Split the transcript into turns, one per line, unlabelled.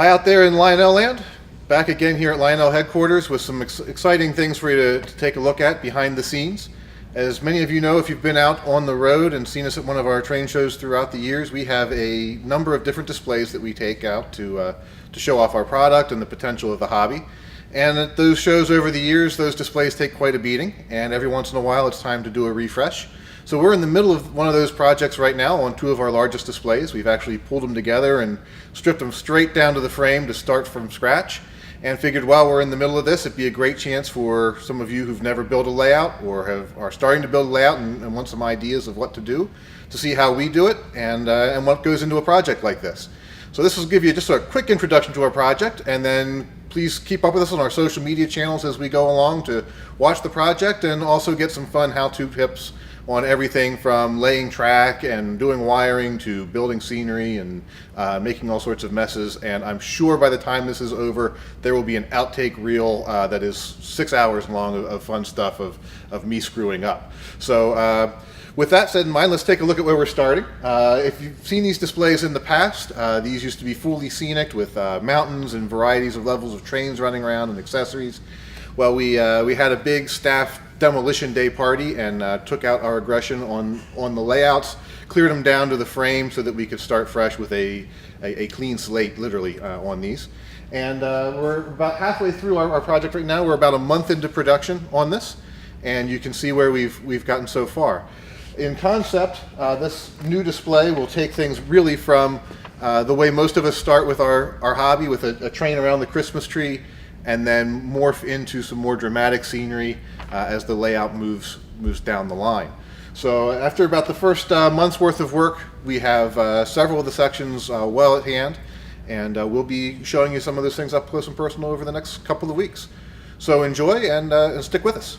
Hi out there in Lionel land. Back again here at Lionel headquarters with some exciting things for you to take a look at behind the scenes. As many of you know, if you've been out on the road and seen us at one of our train shows throughout the years, we have a number of different displays that we take out to show off our product and the potential of the hobby. And at those shows over the years, those displays take quite a beating, and every once in a while it's time to do a refresh. So we're in the middle of one of those projects right now on two of our largest displays. We've actually pulled them together and stripped them straight down to the frame to start from scratch, and figured while we're in the middle of this, it'd be a great chance for some of you who've never built a layout or are starting to build a layout and want some ideas of what to do, to see how we do it and what goes into a project like this. So this will give you just a quick introduction to our project, and then please keep up with us on our social media channels as we go along to watch the project and also get some fun how-to tips on everything from laying track and doing wiring to building scenery and making all sorts of messes. And I'm sure by the time this is over, there will be an outtake reel that is 6 hours long of fun stuff of me screwing up. So with that said in mind, let's take a look at where we're starting. If you've seen these displays in the past, these used to be fully scenic with mountains and varieties of levels of trains running around and accessories. Well, we had a big staff demolition day party and took out our aggression on the layouts, cleared them down to the frame so that we could start fresh with a clean slate, literally, on these. And we're about halfway through our project right now. We're about a month into production on this, and you can see where we've gotten so far. In concept, this new display will take things really from the way most of us start with our hobby, with a train around the Christmas tree, and then morph into some more dramatic scenery as the layout moves down the line. So after about the first month's worth of work, we have several of the sections well at hand, and we'll be showing you some of those things up close and personal over the next couple of weeks. So enjoy and stick with us.